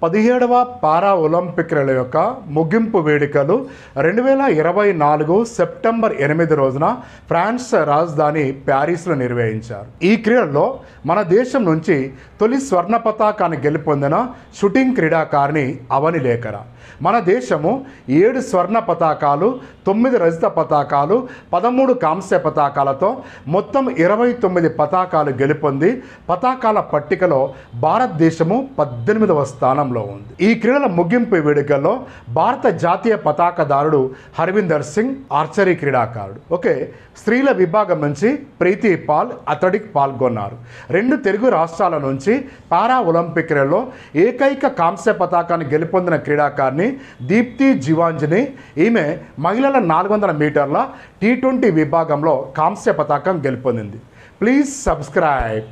17వ పారా Olympic క్రీడల యొక్క ముగింపు వేడుకలు 2024 సెప్టెంబర్ 8 రోజున ఫ్రాన్స్ రాజధాని ప్యారిస్లో నిర్వహించారు. ఈ క్రీడల్లో మన దేశం నుంచి తొలి స్వర్ణ పతాకాన్ని గెలుపొందిన షూటింగ్ క్రీడాకారిణి అవని లేఖర. మన దేశము 7 స్వర్ణ పతాకాలు, 9 రజత పతాకాలు, 13 కాంస్య పతాకాలతో మొత్తం 29 పతాకాలు గెలుపొంది పతాకాల పట్టికలో భారతదేశము 18వ స్థానంలో ఉంది. ఈ క్రీడల ముగింపు వేడుకల్లో భారత జాతీయ పతాకదారుడు హర్విందర్ సింగ్ ఆర్చరీ క్రీడాకారుడు. స్త్రీల విభాగం నుంచి ప్రీతి పాల్ అథ్లెటిక్ పాల్గొన్నారు. 2 తెలుగు రాష్ట్రాల నుంచి పారా ఒలింపిక్ క్రీడలో ఏకైక కాంస్య పతాకాన్ని గెలుపొందిన క్రీడాకారిణి దీప్తి జీవాంజని. ఈమె మహిళల 400 మీటర్ల T20 విభాగంలో కాంస్య పతాకం గెలుపొందింది. Please subscribe.